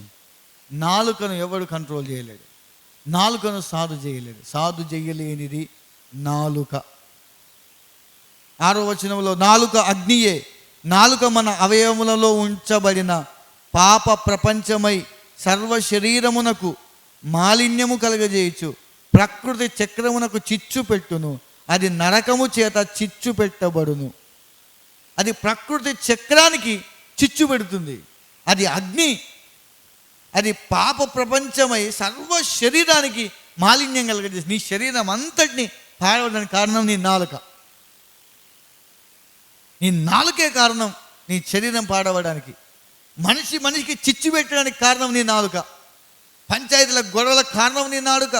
నాలుకను ఎవడు కంట్రోల్ చేయలేడు, నాలుకను సాధు చేయలేడు. సాధు చేయలేనిది నాలుక. 6వ వచనంలో, నాలుక అగ్నియే, నాలుక మన అవయవములలో ఉంచబడిన పాప ప్రపంచమై సర్వ శరీరమునకు మాలిన్యము కలగజేయచ్చు, ప్రకృతి చక్రమునకు చిచ్చు పెట్టును, అది నరకము చేత చిచ్చు పెట్టబడును. అది ప్రకృతి చక్రానికి చిచ్చు పెడుతుంది. అది అగ్ని, అది పాప ప్రపంచమై సర్వ శరీరానికి మాలిన్యం కలగజేసి నీ శరీరం అంతటిని పాడవడానికి కారణం నీ నాలుక. నీ నాలుకే కారణం నీ శరీరం పాడవడానికి. మనిషికి చిచ్చు పెట్టడానికి కారణం నీ నాలుక. పంచాయతీల గొడవల కారణం నీ నాలుక.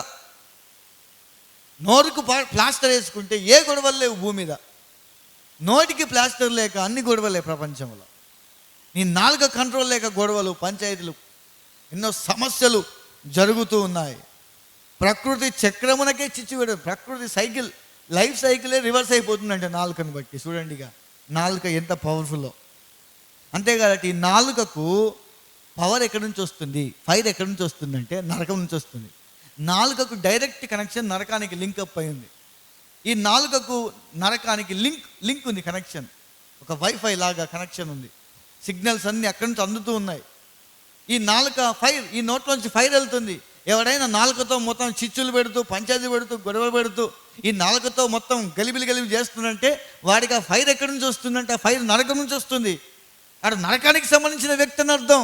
నోరుకు ప్లాస్టర్ వేసుకుంటే ఏ గొడవలు లేవు భూమి మీద. నోటికి ప్లాస్టర్ లేక అన్ని గొడవలే ప్రపంచంలో. నీ నాలుక కంట్రోల్ లేక గొడవలు, పంచాయతీలు, ఎన్నో సమస్యలు జరుగుతూ ఉన్నాయి. ప్రకృతి చక్రమునకే చిచ్చువేడు. ప్రకృతి సైకిల్, లైఫ్ సైకిలే రివర్స్ అయిపోతుందంటే నాలుకను బట్టి. చూడండి ఇక నాలుక ఎంత పవర్ఫుల్లో. అంతేకాదు, ఈ నాలుకకు పవర్ ఎక్కడి నుంచి వస్తుంది, ఫైర్ ఎక్కడి నుంచి వస్తుందంటే నరకం నుంచి వస్తుంది. నాలుకకు డైరెక్ట్ కనెక్షన్ నరకానికి లింక్ అప్ అయింది. ఈ నాలుకకు నరకానికి లింక్ ఉంది, కనెక్షన్. ఒక వైఫై లాగా కనెక్షన్ ఉంది. సిగ్నల్స్ అన్నీ అక్కడి నుంచి అందుతూ ఉన్నాయి. ఈ నాలుక ఫైర్, ఈ నోట్లోంచి ఫైర్ వెళ్తుంది. ఎవడైనా నాలుకతో మొత్తం చిచ్చులు పెడుతూ, పంచాయతీ పెడుతూ, గొడవలు పెడుతూ, ఈ నాలుకతో మొత్తం గలిబిలి చేస్తుందంటే వాడికి ఆ ఫైర్ ఎక్కడి నుంచి వస్తుందంటే ఆ ఫైర్ నరకం నుంచి వస్తుంది. అక్కడ నరకానికి సంబంధించిన వ్యక్తి అని అర్థం.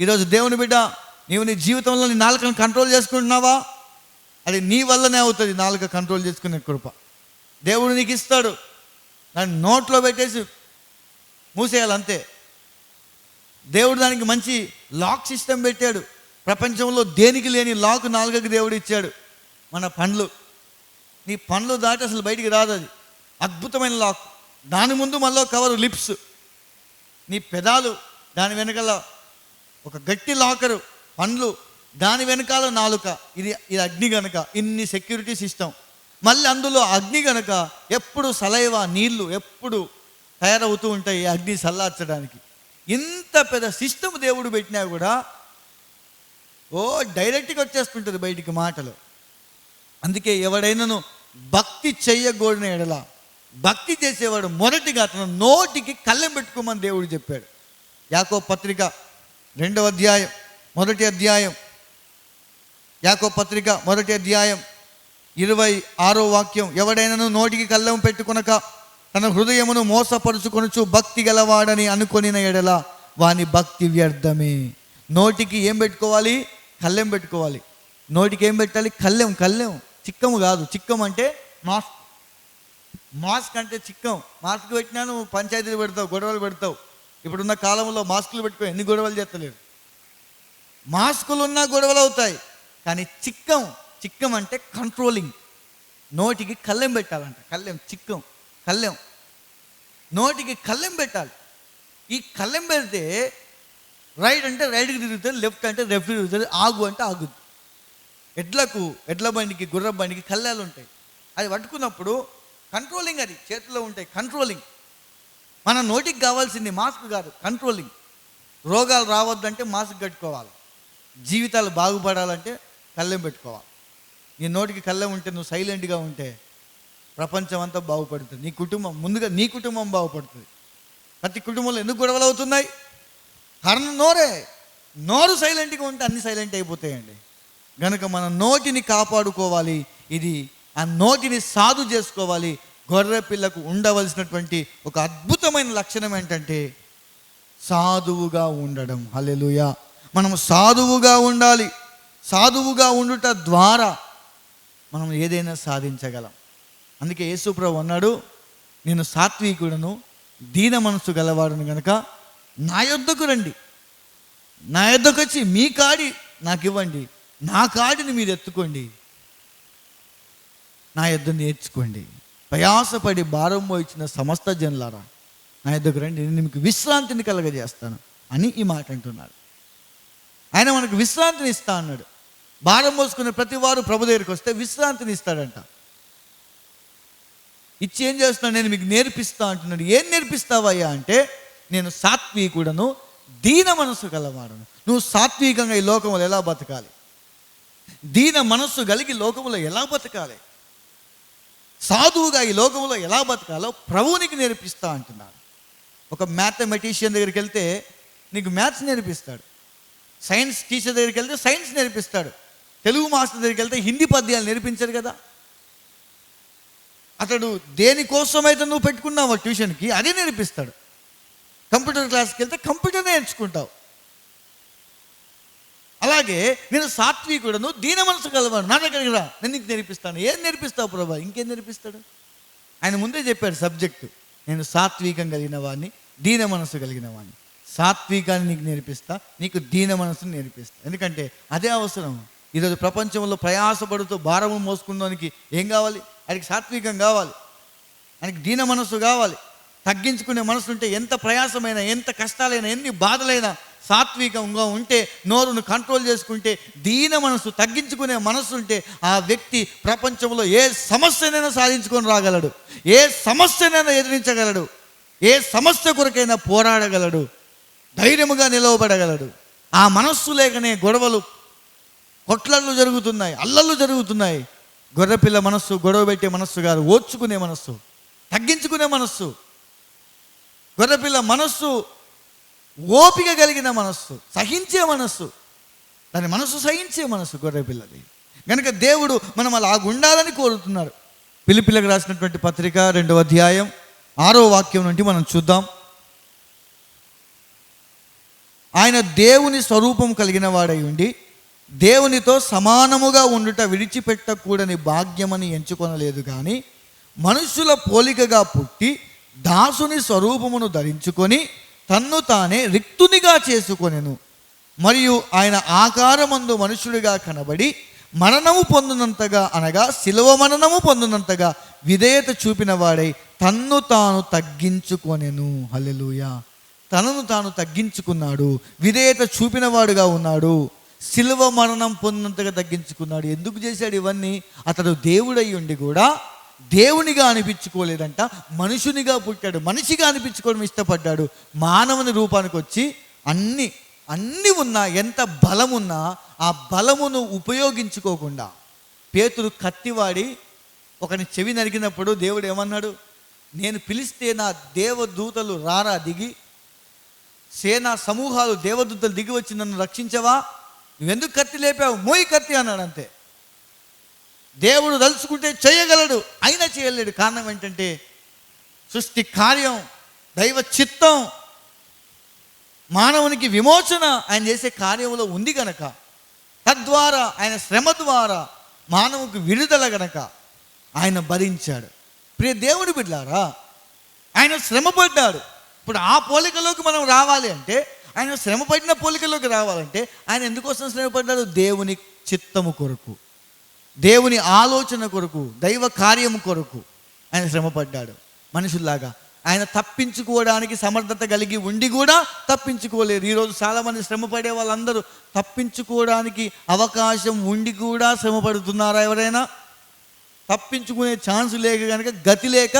ఈరోజు దేవుని బిడ్డ, నీవు నీ జీవితంలో నీ నాలుకను కంట్రోల్ చేసుకుంటున్నావా? అది నీ వల్లనే అవుతుంది. నాలుక కంట్రోల్ చేసుకునే కృప దేవుడు నీకు ఇస్తాడు. దాన్ని నోట్లో పెట్టేసి మూసేయాలంతే. దేవుడు దానికి మంచి లాక్ సిస్టమ్ పెట్టాడు. ప్రపంచంలో దేనికి లేని లాక్ నాలుకకి దేవుడు ఇచ్చాడు. మన పండ్లు, నీ పండ్లు దాటి అసలు బయటికి రాదు. అది అద్భుతమైన లాక్. దాని ముందు మళ్ళీ కవరు లిప్స్. నీ పెదాలు, దాని వెనకాల ఒక గట్టి లాకరు పండ్లు, దాని వెనకాల నాలుక. ఇది అగ్ని గనక ఇన్ని సెక్యూరిటీ సిస్టమ్. మళ్ళీ అందులో అగ్ని గనక ఎప్పుడు సలైవా, నీళ్లు ఎప్పుడు తయారవుతూ ఉంటాయి అగ్ని చల్లార్చడానికి. ఇంత పెద్ద సిస్టమ్ దేవుడు పెట్టినా కూడా డైరెక్ట్గా వచ్చేస్తుంటుంది బయటికి మాటలు. అందుకే ఎవడైనాను భక్తి చెయ్యకూడని ఎడల, భక్తి చేసేవాడు మొదటిగా తన నోటికి కళ్ళెం పెట్టుకోమని దేవుడు చెప్పాడు. యాకోబు పత్రిక 2వ అధ్యాయం 1వ అధ్యాయం, యాకోబు పత్రిక 1వ అధ్యాయం 26వ వాక్యం. ఎవడైనాను నోటికి కళ్ళెం పెట్టుకొనక తన హృదయమును మోసపరుచుకొనుచు భక్తి గలవాడని అనుకొనిన ఎడల వాని భక్తి వ్యర్థమే. నోటికి ఏం పెట్టుకోవాలి? కళ్ళెం పెట్టుకోవాలి. నోటికి ఏం పెట్టాలి? కళ్ళెం. చిక్కము కాదు. చిక్కం అంటే మాస్క్ అంటే చిక్కం. మాస్క్ పెట్టినా నువ్వు పంచాయతీలు పెడతావు, గొడవలు పెడతావు. ఇప్పుడున్న కాలంలో మాస్కులు పెట్టుకో, ఎన్ని గొడవలు చేస్తలేరు. మాస్కులు ఉన్నా గొడవలు అవుతాయి. కానీ చిక్కం అంటే కంట్రోలింగ్. నోటికి కళ్ళెం పెట్టాలంట. కళ్ళెం నోటికి కళ్ళెం పెట్టాలి. ఈ కళ్ళెం పెడితే రైట్ అంటే రైట్కి తిరుగుతుంది, లెఫ్ట్ అంటే లెఫ్ట్ తిరుగుతుంది, ఆగు అంటే ఆగుద్ది. ఎడ్ల బండికి, గుర్ర బండికి కళ్ళాలు ఉంటాయి. అది పట్టుకున్నప్పుడు కంట్రోలింగ్, అది చేతిలో ఉంటాయి. కంట్రోలింగ్. మన నోటికి కావాల్సింది మాస్క్ కాదు, కంట్రోలింగ్. రోగాలు రావద్దంటే మాస్క్ కట్టుకోవాలి. జీవితాలు బాగుపడాలంటే కళ్ళెం పెట్టుకోవాలి. నీ నోటికి కళ్ళెం ఉంటే, నువ్వు సైలెంట్గా ఉంటే ప్రపంచం అంతా బాగుపడుతుంది. నీ కుటుంబం, ముందుగా నీ కుటుంబం బాగుపడుతుంది. ప్రతి కుటుంబంలో ఎందుకు గొడవలు అవుతున్నాయి? కారణం నోరు సైలెంట్గా ఉంటే అన్ని సైలెంట్ అయిపోతాయండి. కనుక మన నోటిని కాపాడుకోవాలి. ఇది ఆ నోటిని సాధు చేసుకోవాలి. గొర్రె పిల్లకు ఉండవలసినటువంటి ఒక అద్భుతమైన లక్షణం ఏంటంటే సాధువుగా ఉండడం. హల్లెలూయా. మనం సాధువుగా ఉండాలి. సాధువుగా ఉండుట ద్వారా మనం ఏదైనా సాధించగలం. అందుకే యేసు ప్రభువు అన్నాడు, నేను సాత్వికుడను, దీన మనసు గలవాడును గనక నా యొద్దకు రండి. నా యొద్దకు వచ్చి మీ కాడి నాకు ఇవ్వండి, నా కాడిని మీరు ఎత్తుకోండి, నా యొద్ద నేర్చుకోండి. ప్రయాసపడి భారం మోయించిన సమస్త జనులారా నా యొద్దకు రండి, నేను మీకు విశ్రాంతిని కలగజేస్తాను అని ఈ మాట అంటున్నాడు. ఆయన మనకు విశ్రాంతిని ఇస్తా అన్నాడు. భారం మోసుకునే ప్రతి వారు ప్రభు దగ్గరికి వస్తే విశ్రాంతిని ఇస్తాడంట. ఇచ్చి ఏం చేస్తున్నాడు? నేను మీకు నేర్పిస్తా అంటున్నాడు. ఏం నేర్పిస్తావయ్యా అంటే, నేను సాత్వికుడను, దీన మనస్సు గలవాడను. నువ్వు సాత్వికంగా ఈ లోకంలో ఎలా బతకాలి, దీన మనస్సు కలిగి లోకంలో ఎలా బతకాలి, సాధువుగా ఈ లోకంలో ఎలా బతకాలో ప్రభువునికి నేర్పిస్తా అంటున్నాడు. ఒక మ్యాథమెటిషియన్ దగ్గరికి వెళ్తే నీకు మ్యాథ్స్ నేర్పిస్తాడు. సైన్స్ టీచర్ దగ్గరికి వెళ్తే సైన్స్ నేర్పిస్తాడు. తెలుగు మాస్టర్ దగ్గరికి వెళ్తే హిందీ పద్యాలు నేర్పించాడు కదా. అతడు దేనికోసమైతే నువ్వు పెట్టుకున్నావు ట్యూషన్కి అదే నేర్పిస్తాడు. కంప్యూటర్ క్లాస్కి వెళ్తే కంప్యూటర్ నేర్చుకుంటావు. అలాగే నేను సాత్వికుడను, దీన మనసు కలవాడు, నా దగ్గరికి రా, నేను నీకు నేర్పిస్తాను. ఏం నేర్పిస్తావు ప్రభా? ఇంకేం నేర్పిస్తాడు? ఆయన ముందే చెప్పాడు సబ్జెక్టు. నేను సాత్వికం కలిగిన వాడిని, దీన మనసు కలిగిన వాడిని. సాత్వికాన్ని నీకు నేర్పిస్తా, నీకు దీన మనసుని నేర్పిస్తా. ఎందుకంటే అదే అవసరం. ఈరోజు ప్రపంచంలో ప్రయాసపడుతూ భారము మోసుకున్నానికి ఏం కావాలి? ఆయనకి సాత్వికం కావాలి, ఆయనకి దీన మనస్సు కావాలి. తగ్గించుకునే మనసు ఉంటే ఎంత ప్రయాసమైనా, ఎంత కష్టాలైనా, ఎన్ని బాధలైనా సాత్వికంగా ఉంటే, నోరును కంట్రోల్ చేసుకుంటే, దీన మనసు, తగ్గించుకునే మనసు ఉంటే ఆ వ్యక్తి ప్రపంచంలో ఏ సమస్యనైనా సాధించుకొని రాగలడు, ఏ సమస్యనైనా ఎదిరించగలడు, ఏ సమస్య కొరకైనా పోరాడగలడు, ధైర్యముగా నిలవబడగలడు. ఆ మనస్సు లేకనే గొడవలు, కొట్లళ్ళు జరుగుతున్నాయి, అల్లర్లు జరుగుతున్నాయి. గొర్రెపిల్ల మనస్సు గొడవ పెట్టే మనస్సు కాదు, ఓర్చుకునే మనస్సు, తగ్గించుకునే మనస్సు. గొర్రెపిల్ల మనస్సు ఓపిక కలిగిన మనస్సు, సహించే మనస్సు. దాని మనస్సు సహించే మనస్సు గొర్రెపిల్లది. కనుక దేవుడు మనం అలా ఉండాలని కోరుతున్నాడు. ఫిలిప్పీయులకు రాసినటువంటి పత్రిక 2వ అధ్యాయం 6వ వాక్యం నుండి మనం చూద్దాం. ఆయన దేవుని స్వరూపం కలిగిన వాడై ఉండి దేవునితో సమానముగా ఉండుట విడిచిపెట్టకూడని భాగ్యమని ఎంచుకొనలేదు, కానీ మనుషుల పోలికగా పుట్టి దాసుని స్వరూపమును ధరించుకొని తన్ను తానే రిక్తునిగా చేసుకొనెను. మరియు ఆయన ఆకారమందు మనుషుడిగా కనబడి మరణము పొందినంతగా, అనగా శిలువ మరణము పొందినంతగా విధేయత చూపిన వాడై తన్ను తాను తగ్గించుకొనెను. హల్లెలూయా. తనను తాను తగ్గించుకున్నాడు, విధేయత చూపినవాడుగా ఉన్నాడు, శిలువ మరణం పొందినంతగా తగ్గించుకున్నాడు. ఎందుకు చేశాడు ఇవన్నీ? అతడు దేవుడై ఉండి కూడా దేవునిగా అనిపించుకోలేదంట, మనుషునిగా పుట్టాడు, మనిషిగా అనిపించుకోవడం ఇష్టపడ్డాడు. మానవుని రూపానికి వచ్చి అన్నీ ఉన్నా, ఎంత బలమున్నా ఆ బలమును ఉపయోగించుకోకుండా, పేతురు కత్తివాడి ఒకని చెవి నరికినప్పుడు దేవుడు ఏమన్నాడు? నేను పిలిస్తే నా దేవదూతలు రారా దిగి, సేనా సమూహాలు దేవదూతలు దిగి వచ్చి నన్ను రక్షించవా? నువ్వెందుకు కత్తి లేపావు? మోయి కత్తి అన్నాడు. అంతే. దేవుడు తలుచుకుంటే చేయగలడు, అయినా చేయలేడు. కారణం ఏంటంటే సృష్టి కార్యం, దైవ చిత్తం, మానవునికి విమోచన ఆయన చేసే కార్యంలో ఉంది గనక, తద్వారా ఆయన శ్రమ ద్వారా మానవునికి విడుదల గనక ఆయన భరించాడు. ప్రియ దేవుని బిడ్డలారా, ఆయన శ్రమపడ్డాడు. ఇప్పుడు ఆ పోలికలోకి మనం రావాలి అంటే, ఆయన శ్రమపడిన పోలికలోకి రావాలంటే ఆయన ఎందుకోసం శ్రమపడ్డాడు? దేవుని చిత్తము కొరకు, దేవుని ఆలోచన కొరకు, దైవ కార్యము కొరకు ఆయన శ్రమపడ్డాడు. మనుషుల్లాగా ఆయన తప్పించుకోవడానికి సమర్థత కలిగి ఉండి కూడా తప్పించుకోలేరు. ఈరోజు చాలామంది శ్రమపడే వాళ్ళందరూ తప్పించుకోవడానికి అవకాశం ఉండి కూడా శ్రమపడుతున్నారా? ఎవరైనా తప్పించుకునే ఛాన్స్ లేక కనుక, గతి లేక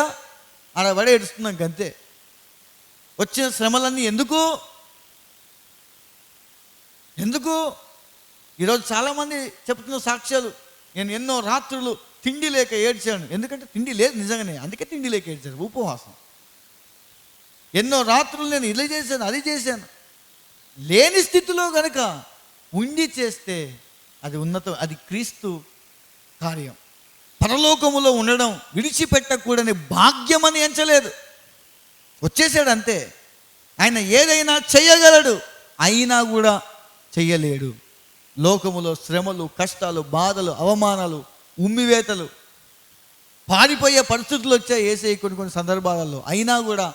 అలా ఏడుస్తున్నాం గంతే. వచ్చిన శ్రమలన్నీ ఎందుకు? ఈరోజు చాలామంది చెప్తున్న సాక్ష్యాలు, నేను ఎన్నో రాత్రులు తిండి లేక ఏడ్చాను. ఎందుకంటే తిండి లేదు నిజంగానే, అందుకే తిండి లేక ఏడ్చాను, ఉపవాసం. ఎన్నో రాత్రులు నేను ఇలా చేశాను, అది చేశాను. లేని స్థితిలో కనుక ఉండి చేస్తే అది ఉన్నతం, అది క్రీస్తు కార్యం. పరలోకములో ఉండడం విడిచిపెట్టకూడని భాగ్యమని ఎంచలేదు, వచ్చేసాడు అంతే. ఆయన ఏదైనా చెయ్యగలడు, అయినా కూడా చెయ్యలేడు. లోకములో శ్రమలు, కష్టాలు, బాధలు, అవమానాలు, ఉమ్మివేతలు, పారిపోయే పరిస్థితులు వచ్చాయి యేసయ్య కొన్ని సందర్భాలలో. అయినా కూడా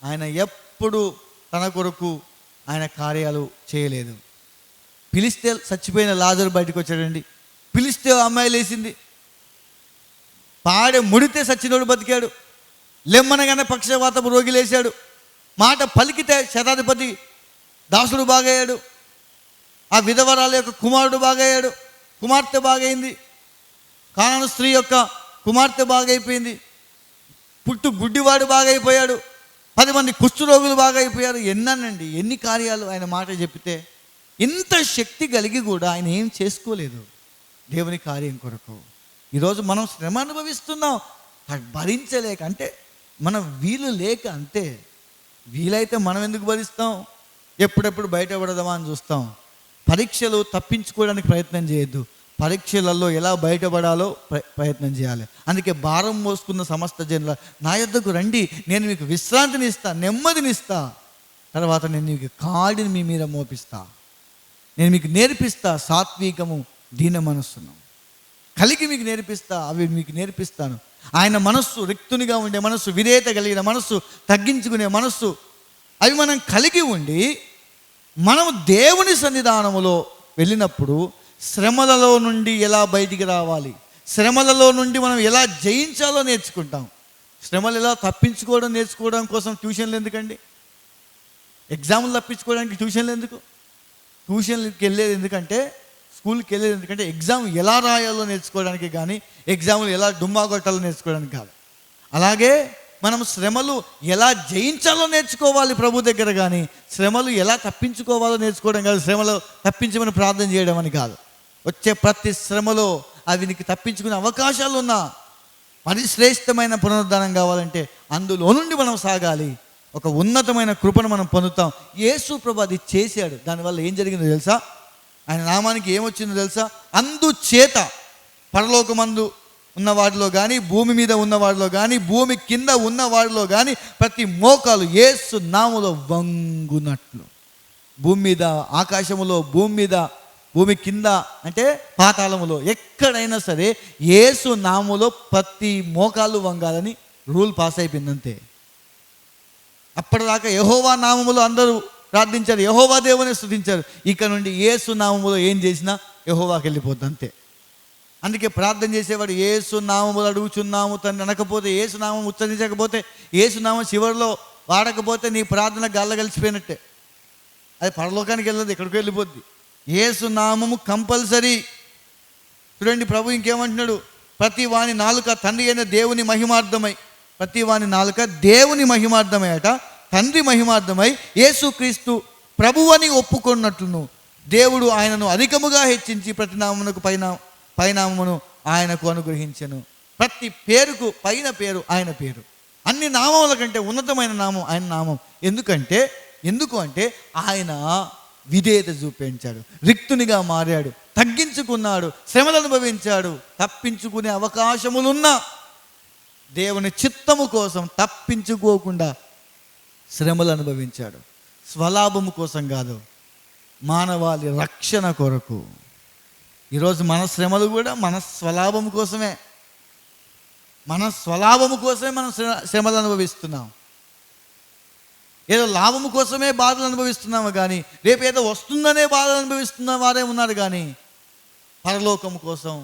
ఆయన ఎప్పుడు తన కొరకు ఆయన కార్యాలు చేయలేదు. పిలిస్తే చచ్చిపోయిన లాజరు బయటకు వచ్చాడండి, పిలిస్తే అమ్మాయి లేచింది, పాడే ముడితే సచ్చినోడు బతికాడు, లెమ్మనగానే పక్షవాతపు రోగి లేచాడు, మాట పలికితే శతాధిపతి దాసుడు బాగయ్యాడు, ఆ విధవరాల యొక్క కుమారుడు బాగయ్యాడు, కుమార్తె బాగైంది, కానాను స్త్రీ యొక్క కుమార్తె బాగైపోయింది, పుట్టు గుడ్డివాడు బాగైపోయాడు, 10 మంది కుష్ఠరోగులు బాగైపోయారు. ఎన్ని కార్యాలు ఆయన మాట చెప్తే. ఇంత శక్తి కలిగి కూడా ఆయన ఏం చేసుకోలేదు దేవుని కార్యం కొరకు. ఈరోజు మనం శ్రమ అనుభవిస్తున్నాం భరించలేక, అంటే మనం వీలు లేక, అంతే. వీలైతే మనం ఎందుకు భరిస్తాం? ఎప్పుడెప్పుడు బయటపడదామా అని చూస్తాం. పరీక్షలు తప్పించుకోవడానికి ప్రయత్నం చేయొద్దు, పరీక్షలలో ఎలా బయటపడాలో ప్రయత్నం చేయాలి. అందుకే భారం మోసుకున్న సమస్త జనుల నా యొద్దకు రండి, నేను మీకు విశ్రాంతిని ఇస్తా, నెమ్మదినిస్తా, తర్వాత నేను మీకు కాడిని మీ మీద మోపిస్తా, నేను మీకు నేర్పిస్తా సాత్వికము, దీన మనస్సును కలిగి మీకు నేర్పిస్తా, అవి మీకు నేర్పిస్తాను. ఆయన మనస్సు రిక్తునిగా ఉండే మనస్సు, విధేయత కలిగిన మనస్సు, తగ్గించుకునే మనస్సు, అవి మనం కలిగి ఉండి మనం దేవుని సన్నిధానములో వెళ్ళినప్పుడు శ్రమలలో నుండి ఎలా బయటికి రావాలి, శ్రమలలో నుండి మనం ఎలా జయించాలో నేర్చుకుంటాం. శ్రమలు ఎలా తప్పించుకోవడం నేర్చుకోవడం కోసం ట్యూషన్లు ఎందుకండి? ఎగ్జామ్లు తప్పించుకోవడానికి ట్యూషన్లు ఎందుకు? ట్యూషన్కి వెళ్ళేది ఎందుకంటే, స్కూల్కి వెళ్ళేది ఎందుకంటే ఎగ్జామ్ ఎలా రాయాలో నేర్చుకోవడానికి, కానీ ఎగ్జామ్లు ఎలా డుమ్మా కొట్టాలో నేర్చుకోవడానికి కాదు. అలాగే మనం శ్రమలు ఎలా జయించాలో నేర్చుకోవాలి ప్రభు దగ్గర, కానీ శ్రమలు ఎలా తప్పించుకోవాలో నేర్చుకోవడం కాదు. శ్రమలు తప్పించమని ప్రార్థన చేయడం అని కాదు. వచ్చే ప్రతి శ్రమలో అవి నీకు తప్పించుకునే అవకాశాలు ఉన్నా పరిశ్రేష్టమైన పునరుద్ధానం కావాలంటే అందులో నుండి మనం సాగాలి. ఒక ఉన్నతమైన కృపను మనం పొందుతాం. యేసు ప్రభు అది చేశాడు. దానివల్ల ఏం జరిగిందో తెలుసా? ఆయన నామానికి ఏమొచ్చిందో తెలుసా? అందుచేత పరలోకమందు ఉన్నవాడిలో కానీ, భూమి మీద ఉన్నవాడిలో కానీ, భూమి కింద ఉన్నవాడిలో కానీ ప్రతి మోకాలు యేసు నామములో వంగునట్లు. భూమి మీద, ఆకాశములో, భూమి మీద, భూమి కింద అంటే పాతాళములో, ఎక్కడైనా సరే యేసు నామములో ప్రతి మోకాలు వంగాలని రూల్ పాస్ అయిపోయింది అంతే. అప్పటిదాకా యెహోవా నామములో అందరూ ప్రార్థించారు, యెహోవా దేవుని స్తుతించారు. ఇక నుండి యేసు నామములో ఏం చేసినా యెహోవాకి వెళ్ళిపోద్ది అంతే. అందుకే ప్రార్థన చేసేవాడు యేసు నామములు అడుగుచున్నాము తండ్రి అనకపోతే, యేసు నామం ఉచ్చరించకపోతే, యేసు నామం చివరిలో వాడకపోతే నీ ప్రార్థన గల్ల కలిసిపోయినట్టే. అది పరలోకానికి వెళ్ళదు, ఎక్కడికి వెళ్ళిపోద్ది. యేసు నామము కంపల్సరీ. చూడండి ప్రభు ఇంకేమంటున్నాడు? ప్రతి వాని నాలుక తండ్రి అయిన దేవుని మహిమార్థమై, ప్రతి వాని నాలుక దేవుని మహిమార్థమై అట, తండ్రి మహిమార్థమై యేసుక్రీస్తు ప్రభువు అని ఒప్పుకున్నట్లును దేవుడు ఆయనను అధికముగా హెచ్చించి ప్రతి నామమునకు పైనామమును ఆయనకు అనుగ్రహించెను. ప్రతి పేరుకు పైన పేరు ఆయన పేరు. అన్ని నామముల కంటే ఉన్నతమైన నామం ఆయన నామం. ఎందుకు అంటే ఆయన విధేయత చూపించాడు, రిక్తునిగా మారాడు, తగ్గించుకున్నాడు, శ్రమలు అనుభవించాడు. తప్పించుకునే అవకాశములున్నా దేవుని చిత్తము కోసం తప్పించుకోకుండా శ్రమలు అనుభవించాడు. స్వలాభము కోసం కాదు, మానవాళి రక్షణ కొరకు. ఈరోజు మన శ్రమలు కూడా మన స్వలాభం కోసమే. మన స్వలాభము కోసమే మనం శ్రమలు అనుభవిస్తున్నాం. ఏదో లాభము కోసమే బాధలు అనుభవిస్తున్నాము, కానీ రేపు ఏదో వస్తుందనే బాధలు అనుభవిస్తున్న వారే ఉన్నారు. కానీ పరలోకము కోసం,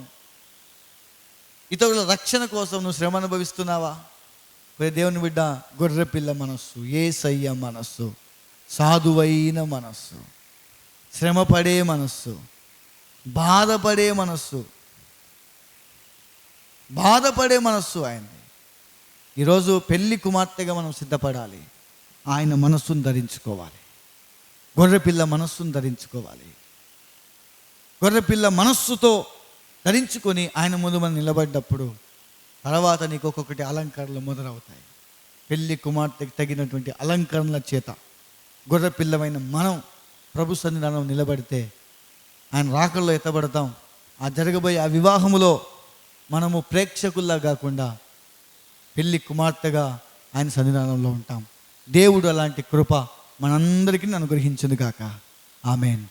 ఇతరుల రక్షణ కోసం నువ్వు శ్రమ అనుభవిస్తున్నావా? దేవుని బిడ్డ, గొర్రెపిల్ల మనస్సు, యేసయ్య మనస్సు, సాధువైన మనస్సు, శ్రమపడే మనస్సు, బాధపడే మనస్సు ఆయనది. ఈరోజు పెళ్లి కుమార్తెగా మనం సిద్ధపడాలి. ఆయన మనస్సును ధరించుకోవాలి. గొర్రెపిల్ల మనస్సును ధరించుకోవాలి. గొర్రెపిల్ల మనస్సుతో ధరించుకొని ఆయన ముందు మనం నిలబడ్డప్పుడు తర్వాత నీకు ఒక్కొక్కటి అలంకరణలు మొదలవుతాయి. పెళ్లి కుమార్తెకి తగినటువంటి అలంకరణల చేత గొర్రెపిల్లమైన మనం ప్రభు సన్నిధానం నిలబడితే ఆయన రాకల్లో ఎత్తబడతాం. ఆ జరగబోయే ఆ వివాహములో మనము ప్రేక్షకుల్లా కాకుండా పెళ్లి కుమార్తెగా ఆయన సన్నిధానంలో ఉంటాం. దేవుడు అలాంటి కృప మనందరికీ అనుగ్రహించును గాక. ఆమేన్.